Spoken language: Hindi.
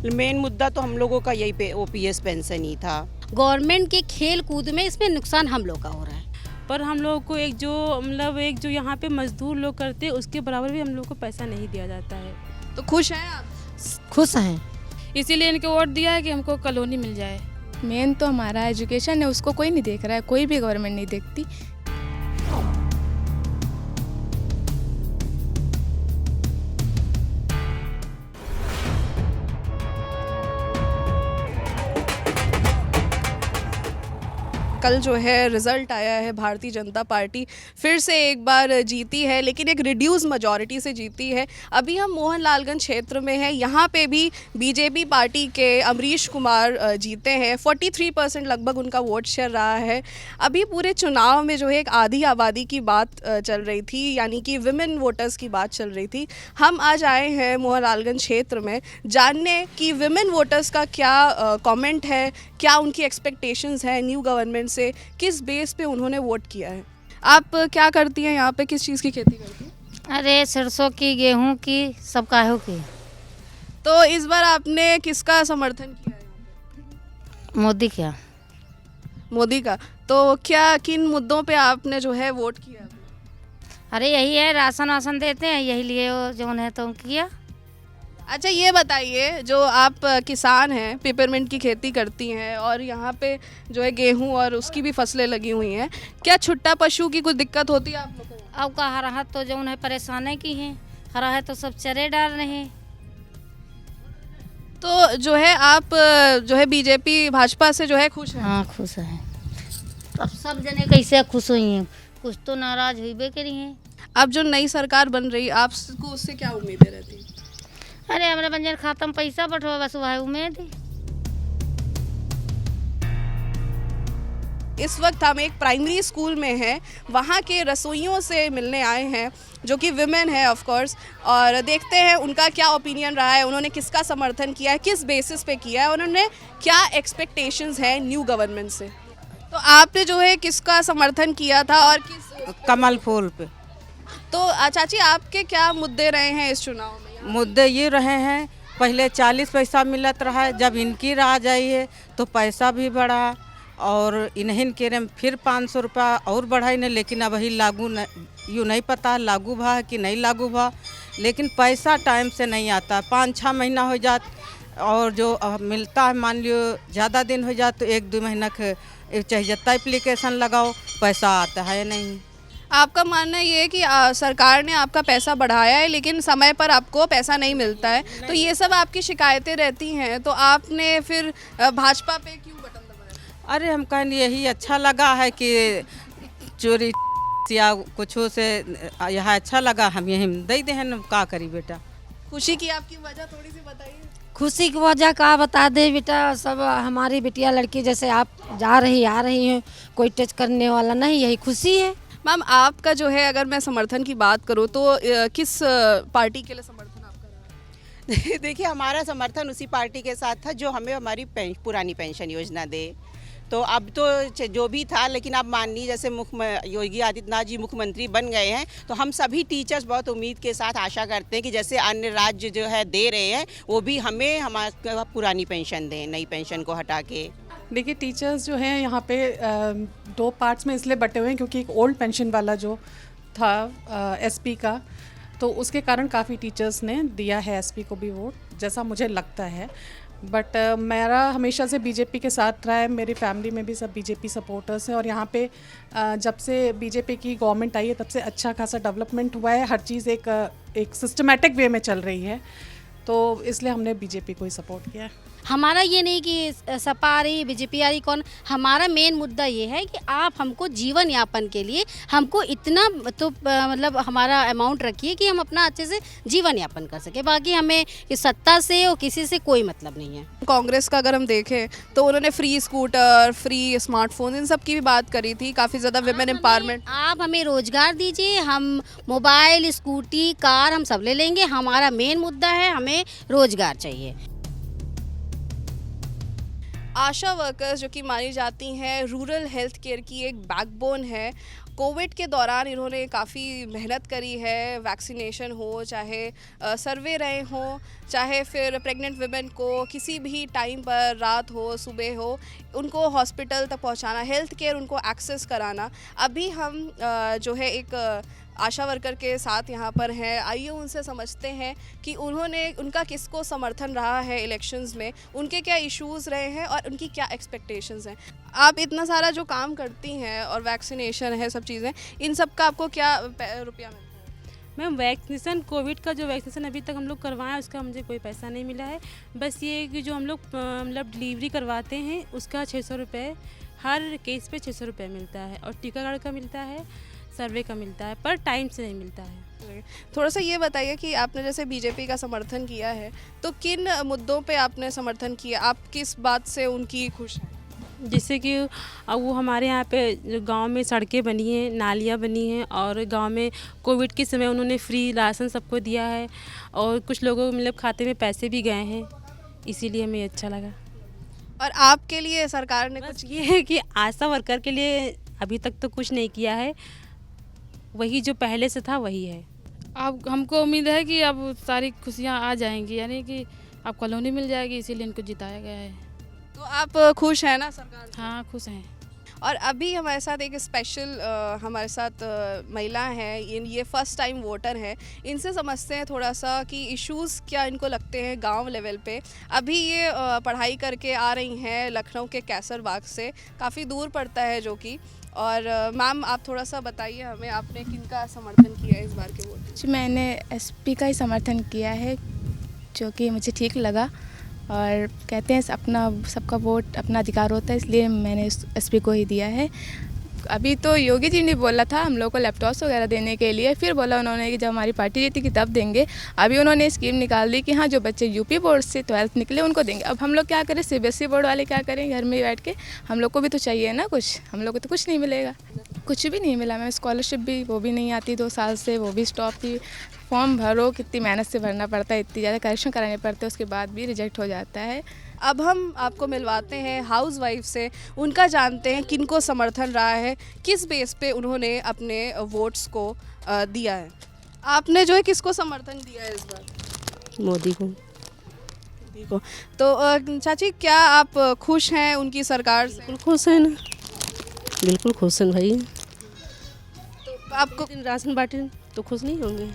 मेन मुद्दा तो हम लोगों का यही पे ओपीएस पेंशन ही था। गवर्नमेंट के खेल कूद में इसमें नुकसान हम लोग का हो रहा है। पर हम लोगों को एक जो यहाँ पे मजदूर लोग करते हैं उसके बराबर भी हम लोग को पैसा नहीं दिया जाता है। तो खुश हैं आप? खुश हैं, इसीलिए इनको वोट दिया है कि हमको कॉलोनी मिल जाए। मेन तो हमारा एजुकेशन है, उसको कोई नहीं देख रहा है, कोई भी गवर्नमेंट नहीं देखती। कल जो है रिजल्ट आया है, भारतीय जनता पार्टी फिर से एक बार जीती है, लेकिन एक रिड्यूस मेजॉरिटी से जीती है। अभी हम मोहनलालगंज क्षेत्र में हैं, यहाँ पे भी बीजेपी पार्टी के अमरीश कुमार जीते हैं। 43% लगभग उनका वोट शेयर रहा है। अभी पूरे चुनाव में जो है एक आधी आबादी की बात चल रही थी, यानी कि विमेन वोटर्स की बात चल रही थी। हम आज आए हैं मोहनलालगंज क्षेत्र में जानने कि विमेन वोटर्स का क्या कमेंट है, क्या उनकी एक्सपेक्टेशंस है न्यू गवर्नमेंट से, किस बेस पे उन्होंने वोट किया है। आप क्या करती हैं यहाँ पे, किस चीज़ की खेती करती हैं? अरे सरसों की, गेहूं की, सब काहों की। तो इस बार आपने किसका समर्थन किया है? मोदी क्या? मोदी का। तो क्या किन मुद्दों पे आपने जो है वोट किया है? अरे यही है, राशन वासन देते हैं, यही लिए जो है तो किया। अच्छा ये बताइए, जो आप किसान हैं, पेपरमिंट की खेती करती हैं और यहाँ पे जो है गेहूं और उसकी भी फसलें लगी हुई हैं, क्या छुट्टा पशु की कुछ दिक्कत होती है आप लोगों को? अब का हरा तो जो है परेशान की हैं, हरा है तो सब चरे डाल रहे हैं। तो जो है आप जो है बीजेपी भाजपा से जो है खुश हैं? हाँ खुश है। अब सब जने कैसे खुश हुई हैं, कुछ तो नाराज हुई करी हैं। अब जो नई सरकार बन रही, आपको उससे क्या उम्मीदें रहती हैं? अरे हमारे बंजर खातम पैसा बटवा, बस वह उम्मीद है। इस वक्त हम एक प्राइमरी स्कूल में हैं, वहाँ के रसोइयों से मिलने आए हैं जो कि विमेन है ऑफ कोर्स, और देखते हैं उनका क्या ओपिनियन रहा है, उन्होंने किसका समर्थन किया है, किस बेसिस पे किया है, उन्होंने क्या एक्सपेक्टेशंस है न्यू गवर्नमेंट से। तो आपने जो है किसका समर्थन किया था और किस? कमल फूल पे। तो चाची आपके क्या मुद्दे रहे हैं इस चुनाव में? मुद्दे ये रहे हैं, पहले 40 पैसा मिलत रहा है, जब इनकी राज आई है तो पैसा भी बढ़ा, और इन्हीं के रहे फिर 500 रुपया और बढ़ाई ने, लेकिन अब ही लागू यूँ नहीं पता लागू भा कि नहीं लागू भा, लेकिन पैसा टाइम से नहीं आता। 5-6 महीना हो जात, और जो मिलता है मान लियो ज़्यादा दिन हो जात तो 1-2 महीना चाहे जितना एप्लीकेशन लगाओ पैसा आता है नहीं। आपका मानना ये है कि सरकार ने आपका पैसा बढ़ाया है लेकिन समय पर आपको पैसा नहीं मिलता है, तो ये सब आपकी शिकायतें रहती हैं, तो आपने फिर भाजपा पे क्यों बटन दबाया? अरे हम कहें यही अच्छा लगा है कि चोरी या कुछ से यह अच्छा लगा, हम यही दे दे हैं, का करी बेटा। खुशी की आपकी वजह थोड़ी सी बताइए। खुशी की वजह का बता दे बेटा, सब हमारी बिटिया लड़की जैसे आप जा रही आ रही हैं, कोई टच करने वाला नहीं, यही खुशी है। मैम आपका जो है, अगर मैं समर्थन की बात करूँ तो किस पार्टी के लिए समर्थन आपका रहा है? देखिए हमारा समर्थन उसी पार्टी के साथ था जो हमें हमारी पुरानी पेंशन योजना दे। तो अब तो जो भी था, लेकिन अब मान लीजिए जैसे योगी आदित्यनाथ जी मुख्यमंत्री बन गए हैं, तो हम सभी टीचर्स बहुत उम्मीद के साथ आशा करते हैं कि जैसे अन्य राज्य जो है दे रहे हैं, वो भी हमें हमारी पुरानी पेंशन दें, नई पेंशन को हटा के। देखिए टीचर्स जो हैं यहाँ पे 2 पार्ट्स में इसलिए बटे हुए हैं, क्योंकि एक ओल्ड पेंशन वाला जो था एसपी का, तो उसके कारण काफ़ी टीचर्स ने दिया है एसपी को भी वोट, जैसा मुझे लगता है। बट मेरा हमेशा से बीजेपी के साथ रहा है, मेरी फैमिली में भी सब बीजेपी सपोर्टर्स हैं, और यहाँ पे जब से बीजेपी की गवर्नमेंट आई है तब से अच्छा खासा डेवलपमेंट हुआ है, हर चीज़ एक सिस्टमेटिक वे में चल रही है, तो इसलिए हमने बीजेपी को ही सपोर्ट किया है। हमारा ये नहीं कि सपा आ रही बीजेपी आ रही कौन, हमारा मेन मुद्दा ये है कि आप हमको जीवन यापन के लिए हमको इतना तो मतलब हमारा अमाउंट रखिए कि हम अपना अच्छे से जीवन यापन कर सके, बाकी हमें कि सत्ता से और किसी से कोई मतलब नहीं है। कांग्रेस का अगर हम देखें तो उन्होंने फ्री स्कूटर, फ्री स्मार्टफोन, इन सब की भी बात करी थी, काफ़ी ज़्यादा विमेन एम्पावरमेंट। आप हमें रोजगार दीजिए, हम मोबाइल, स्कूटी, कार हम सब ले लेंगे, हमारा मेन मुद्दा है हमें रोजगार चाहिए। आशा वर्कर्स जो कि मानी जाती हैं रूरल हेल्थ केयर की एक बैकबोन है। कोविड के दौरान इन्होंने काफ़ी मेहनत करी है, वैक्सीनेशन हो, चाहे सर्वे रहे हों, चाहे फिर प्रेग्नेंट वुमेन को किसी भी टाइम पर, रात हो सुबह हो, उनको हॉस्पिटल तक पहुंचाना, हेल्थ केयर उनको एक्सेस कराना। अभी हम जो है एक आशा वर्कर के साथ यहाँ पर हैं। आइए उनसे समझते हैं कि उनका किसको समर्थन रहा है इलेक्शंस में, उनके क्या इश्यूज़ रहे हैं और उनकी क्या एक्सपेक्टेशंस हैं। आप इतना सारा जो काम करती हैं और वैक्सीनेशन है, सब चीज़ें, इन सब का आपको क्या रुपया मिलता है? मैम वैक्सीनेशन, कोविड का जो वैक्सीनेशन अभी तक हम लोग करवाएं उसका मुझे कोई पैसा नहीं मिला है। बस ये कि जो हम लोग मतलब डिलीवरी करवाते हैं उसका 600 रुपये, हर केस पे 600 रुपये मिलता है, और टीकाकरण का मिलता है, सर्वे का मिलता है, पर टाइम से नहीं मिलता है। थोड़ा सा ये बताइए कि आपने जैसे बीजेपी का समर्थन किया है, तो किन मुद्दों पे आपने समर्थन किया, आप किस बात से उनकी खुश हैं? जैसे कि अब वो हमारे यहाँ पे जो गांव में सड़कें बनी हैं, नालियाँ बनी हैं, और गांव में कोविड के समय उन्होंने फ्री राशन सबको दिया है, और कुछ लोगों को मतलब खाते में पैसे भी गए हैं, इसीलिए हमें अच्छा लगा। और आपके लिए सरकार ने बस कुछ ये है कि आशा वर्कर के लिए अभी तक तो कुछ नहीं किया है, वही जो पहले से था वही है। अब हमको उम्मीद है कि अब सारी खुशियाँ आ जाएंगी, यानी कि अब कॉलोनी मिल जाएगी, इसीलिए इनको जिताया गया है। तो आप खुश हैं ना सरकार से? हाँ, खुश हैं। और अभी हमारे साथ एक स्पेशल हमारे साथ महिला हैं, ये फर्स्ट टाइम वोटर हैं। इनसे समझते हैं थोड़ा सा कि इश्यूज़ क्या इनको लगते हैं गांव लेवल पे। अभी ये पढ़ाई करके आ रही हैं लखनऊ के कैसर बाग से, काफ़ी दूर पड़ता है जो कि। और मैम आप थोड़ा सा बताइए हमें, आपने किनका समर्थन किया है इस बार के वोट? जी, मैंने एसपी का ही समर्थन किया है, जो कि मुझे ठीक लगा। और कहते हैं अपना सबका वोट अपना अधिकार होता है, इसलिए मैंने एसपी को ही दिया है। अभी तो योगी जी ने बोला था हम लोग को लैपटॉप्स वगैरह देने के लिए, फिर बोला उन्होंने कि जब हमारी पार्टी जीतेगी तब देंगे। अभी उन्होंने स्कीम निकाल दी कि हाँ, जो बच्चे यूपी बोर्ड से 12th निकले उनको देंगे। अब हम लोग क्या करें, सीबीएसई बोर्ड वाले क्या करें घर में बैठ के? हम लोग को भी तो चाहिए ना कुछ, हम लोग को तो कुछ नहीं मिलेगा। कुछ भी नहीं मिला मैम, स्कॉलरशिप भी वो भी नहीं आती 2 साल से, वो भी स्टॉप थी। फॉर्म भरो, कितनी मेहनत से भरना पड़ता है, इतनी ज़्यादा करेक्शन कराने पड़ते हैं, उसके बाद भी रिजेक्ट हो जाता है। अब हम आपको मिलवाते हैं हाउस वाइफ से, उनका जानते हैं किनको समर्थन रहा है, किस बेस पे उन्होंने अपने वोट्स को दिया है। आपने जो है किसको समर्थन दिया है इस बार? मोदी को। देखो तो चाची, क्या आप खुश हैं उनकी सरकार से? बिल्कुल खुश है ना, बिल्कुल खुश हैं भाई। तो आपको राशन बांटे तो खुश नहीं होंगे?